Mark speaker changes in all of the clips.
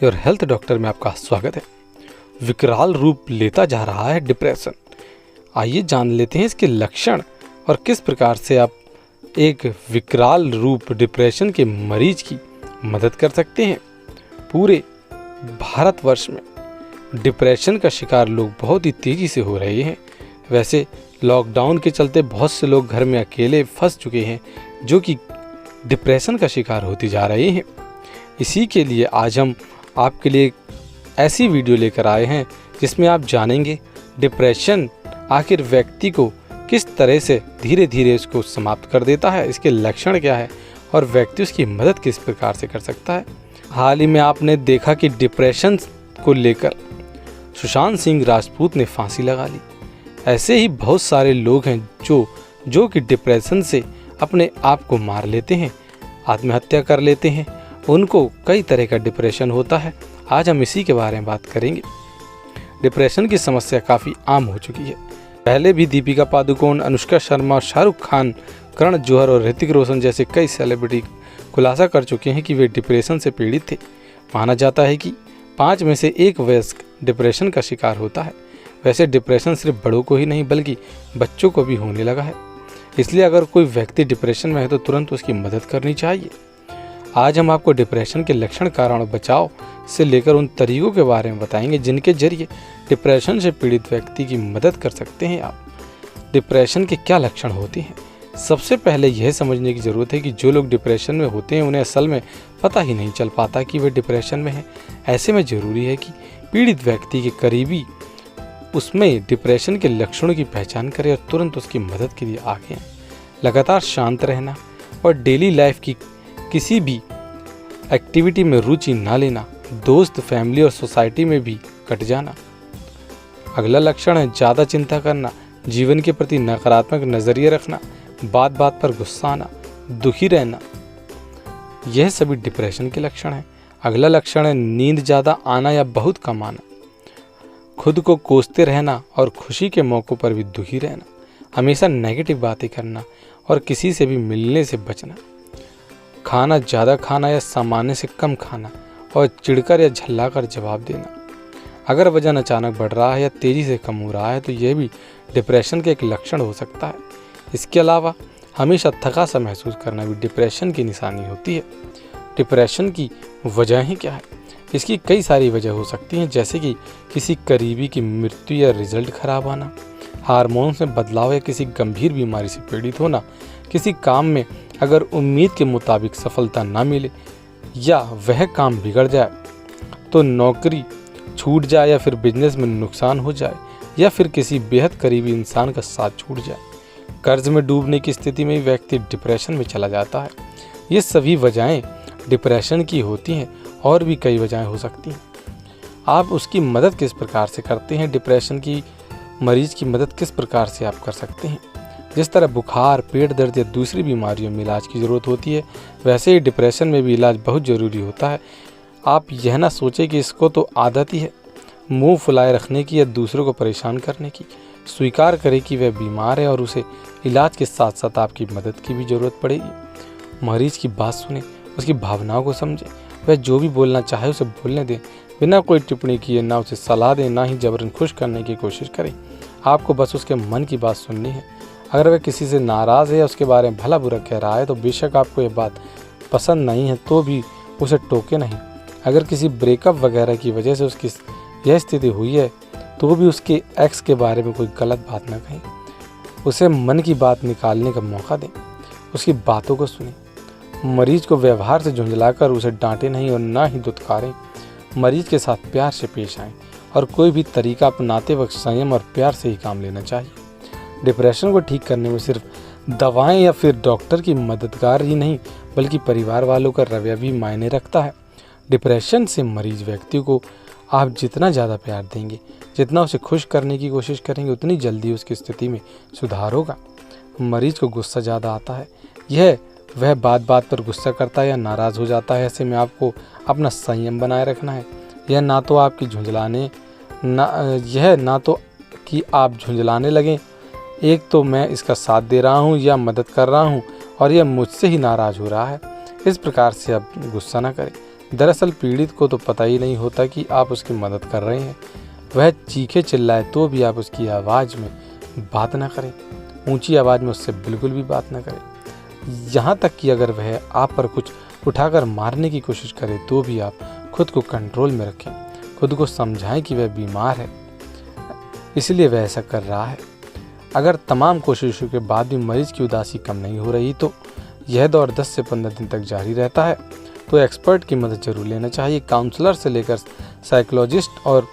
Speaker 1: Your health doctor में आपका स्वागत है। विकराल रूप लेता जा रहा है डिप्रेशन। आइए जान लेते हैं इसके लक्षण और किस प्रकार से आप एक विकराल रूप डिप्रेशन के मरीज की मदद कर सकते हैं। पूरे भारतवर्ष में डिप्रेशन का शिकार लोग बहुत ही तेज़ी से हो रहे हैं। वैसे लॉकडाउन के चलते बहुत से लोग घर में अकेले फंस चुके हैं जो कि डिप्रेशन का शिकार होते जा रहे हैं। इसी के लिए आज हम आपके लिए ऐसी वीडियो लेकर आए हैं जिसमें आप जानेंगे डिप्रेशन आखिर व्यक्ति को किस तरह से धीरे धीरे उसको समाप्त कर देता है, इसके लक्षण क्या है और व्यक्ति उसकी मदद किस प्रकार से कर सकता है। हाल ही में आपने देखा कि डिप्रेशन को लेकर सुशांत सिंह राजपूत ने फांसी लगा ली। ऐसे ही बहुत सारे लोग हैं जो कि डिप्रेशन से अपने आप को मार लेते हैं, आत्महत्या कर लेते हैं। उनको कई तरह का डिप्रेशन होता है। आज हम इसी के बारे में बात करेंगे। डिप्रेशन की समस्या काफ़ी आम हो चुकी है। पहले भी दीपिका पादुकोण, अनुष्का शर्मा, शाहरुख खान, करण जौहर और ऋतिक रोशन जैसे कई सेलिब्रिटी खुलासा कर चुके हैं कि वे डिप्रेशन से पीड़ित थे। माना जाता है कि 5 में से 1 वयस्क डिप्रेशन का शिकार होता है। वैसे डिप्रेशन सिर्फ बड़ों को ही नहीं बल्कि बच्चों को भी होने लगा है। इसलिए अगर कोई व्यक्ति डिप्रेशन में है तो तुरंत उसकी मदद करनी चाहिए। आज हम आपको डिप्रेशन के लक्षण, कारण और बचाव से लेकर उन तरीकों के बारे में बताएंगे जिनके जरिए डिप्रेशन से पीड़ित व्यक्ति की मदद कर सकते हैं आप। डिप्रेशन के क्या लक्षण होते हैं? सबसे पहले यह समझने की ज़रूरत है कि जो लोग डिप्रेशन में होते हैं उन्हें असल में पता ही नहीं चल पाता कि वे डिप्रेशन में हैं। ऐसे में ज़रूरी है कि पीड़ित व्यक्ति के करीबी उसमें डिप्रेशन के लक्षणों की पहचान करें और तुरंत उसकी मदद के लिए आगे आएं। लगातार शांत रहना और डेली लाइफ की किसी भी एक्टिविटी में रुचि ना लेना, दोस्त, फैमिली और सोसाइटी में भी कट जाना। अगला लक्षण है ज़्यादा चिंता करना, जीवन के प्रति नकारात्मक नज़रिए रखना, बात बात पर गुस्सा आना, दुखी रहना। यह सभी डिप्रेशन के लक्षण हैं। अगला लक्षण है नींद ज़्यादा आना या बहुत कम आना, खुद को कोसते रहना और खुशी के मौक़ों पर भी दुखी रहना, हमेशा नेगेटिव बातें करना और किसी से भी मिलने से बचना, खाना ज़्यादा खाना या सामान्य से कम खाना और चिढ़कर या झल्लाकर जवाब देना। अगर वजन अचानक बढ़ रहा है या तेज़ी से कम हो रहा है तो यह भी डिप्रेशन का एक लक्षण हो सकता है। इसके अलावा हमेशा थका सा महसूस करना भी डिप्रेशन की निशानी होती है। डिप्रेशन की वजहें क्या है? इसकी कई सारी वजह हो सकती हैं, जैसे कि किसी करीबी की मृत्यु या रिजल्ट खराब आना, हार्मोन्स में बदलाव या किसी गंभीर बीमारी से पीड़ित होना, किसी काम में अगर उम्मीद के मुताबिक सफलता ना मिले या वह काम बिगड़ जाए तो नौकरी छूट जाए या फिर बिजनेस में नुकसान हो जाए या फिर किसी बेहद करीबी इंसान का साथ छूट जाए, कर्ज में डूबने की स्थिति में व्यक्ति डिप्रेशन में चला जाता है। ये सभी वजहें डिप्रेशन की होती हैं और भी कई वजहें हो सकती हैं। आप उसकी मदद किस प्रकार से करते हैं? डिप्रेशन की मरीज की मदद किस प्रकार से आप कर सकते हैं? जिस तरह बुखार, पेट दर्द या दूसरी बीमारियों में इलाज की ज़रूरत होती है, वैसे ही डिप्रेशन में भी इलाज बहुत ज़रूरी होता है। आप यह ना सोचें कि इसको तो आदत ही है मुंह फुलाए रखने की या दूसरों को परेशान करने की। स्वीकार करें कि वह बीमार है और उसे इलाज के साथ साथ आपकी मदद की भी ज़रूरत पड़ेगी। मरीज की बात सुने, उसकी भावनाओं को समझें। वह जो भी बोलना चाहे उसे बोलने दें, बिना कोई टिप्पणी किए। ना उसे सलाह दें, ना ही जबरन खुश करने की कोशिश करें। आपको बस उसके मन की बात सुननी है। अगर वह किसी से नाराज़ है या उसके बारे में भला बुरा कह रहा है तो बेशक आपको यह बात पसंद नहीं है तो भी उसे टोके नहीं। अगर किसी ब्रेकअप वगैरह की वजह से उसकी यह स्थिति हुई है तो भी उसके एक्स के बारे में कोई गलत बात ना कहें। उसे मन की बात निकालने का मौका दें, उसकी बातों को सुनें। मरीज को व्यवहार से झुंझलाकर उसे डांटें नहीं और ना ही दुत्कारें। मरीज के साथ प्यार से पेश आएं और कोई भी तरीका अपनाते वक्त संयम और प्यार से ही काम लेना चाहिए। डिप्रेशन को ठीक करने में सिर्फ दवाएं या फिर डॉक्टर की मददगार ही नहीं बल्कि परिवार वालों का रवैया भी मायने रखता है। डिप्रेशन से मरीज व्यक्ति को आप जितना ज़्यादा प्यार देंगे, जितना उसे खुश करने की कोशिश करेंगे, उतनी जल्दी उसकी स्थिति में सुधार होगा। मरीज को गुस्सा ज़्यादा आता है, वह बात बात पर गुस्सा करता है या नाराज़ हो जाता है। ऐसे में आपको अपना संयम बनाए रखना है। यह ना तो कि आप झुंझलाने लगें, एक तो मैं इसका साथ दे रहा हूँ या मदद कर रहा हूँ और यह मुझसे ही नाराज़ हो रहा है। इस प्रकार से आप गुस्सा ना करें। दरअसल पीड़ित को तो पता ही नहीं होता कि आप उसकी मदद कर रहे हैं। वह चीखे चिल्लाए तो भी आप उसकी आवाज़ में बात ना करें, ऊंची आवाज़ में उससे बिल्कुल भी बात ना करें। यहाँ तक कि अगर वह आप पर कुछ उठाकर मारने की कोशिश करे तो भी आप खुद को कंट्रोल में रखें। खुद को समझाएं कि वह बीमार है, इसलिए वह ऐसा कर रहा है। अगर तमाम कोशिशों के बाद भी मरीज की उदासी कम नहीं हो रही तो यह दौर 10 से 15 दिन तक जारी रहता है, तो एक्सपर्ट की मदद जरूर लेना चाहिए। काउंसलर से लेकर साइकोलॉजिस्ट और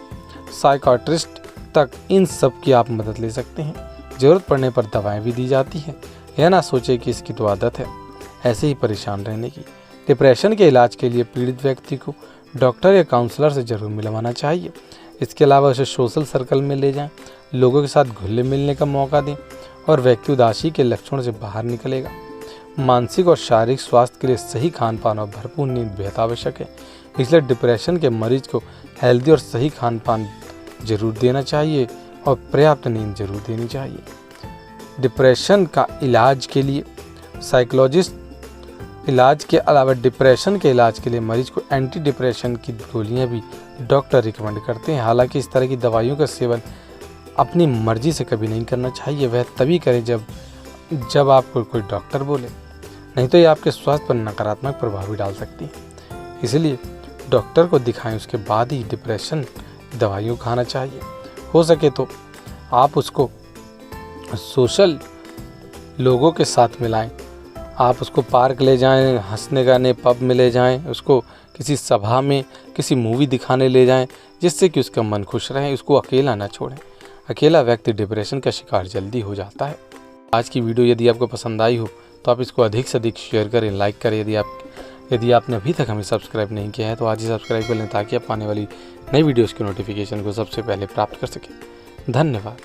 Speaker 1: साइकाट्रिस्ट तक इन सब की आप मदद ले सकते हैं। ज़रूरत पड़ने पर दवाएं भी दी जाती हैं। यह ना सोचे कि इसकी तो आदत है ऐसे ही परेशान रहने की। डिप्रेशन के इलाज के लिए पीड़ित व्यक्ति को डॉक्टर या काउंसलर से जरूर मिलवाना चाहिए। इसके अलावा उसे सोशल सर्कल में ले जाएं, लोगों के साथ घुलने मिलने का मौका दें और व्यक्ति उदासी के लक्षणों से बाहर निकलेगा। मानसिक और शारीरिक स्वास्थ्य के लिए सही खान पान और भरपूर नींद बेहद आवश्यक है, इसलिए डिप्रेशन के मरीज को हेल्दी और सही खान पान जरूर देना चाहिए और पर्याप्त नींद जरूर देनी चाहिए। डिप्रेशन का इलाज के लिए साइकोलॉजिस्ट इलाज के अलावा डिप्रेशन के इलाज के लिए मरीज को एंटी डिप्रेशन की गोलियां भी डॉक्टर रिकमेंड करते हैं। हालांकि इस तरह की दवाइयों का सेवन अपनी मर्जी से कभी नहीं करना चाहिए। वह तभी करें जब आपको कोई डॉक्टर बोले, नहीं तो ये आपके स्वास्थ्य पर नकारात्मक प्रभाव भी डाल सकती है। इसलिए डॉक्टर को दिखाएं, उसके बाद ही डिप्रेशन दवाइयों खाना चाहिए। हो सके तो आप उसको सोशल लोगों के साथ मिलाएं। आप उसको पार्क ले जाएं, हंसने गाने पब में ले जाएं, उसको किसी सभा में किसी मूवी दिखाने ले जाएं, जिससे कि उसका मन खुश रहे। उसको अकेला ना छोड़ें। अकेला व्यक्ति डिप्रेशन का शिकार जल्दी हो जाता है। आज की वीडियो यदि आपको पसंद आई हो तो आप इसको अधिक से अधिक शेयर करें, लाइक करें। यदि आपने अभी तक हमें सब्सक्राइब नहीं किया है तो आज ही सब्सक्राइब कर लें, ताकि आप आने वाली नई वीडियोज़ की नोटिफिकेशन को सबसे पहले प्राप्त कर सकें। धन्यवाद।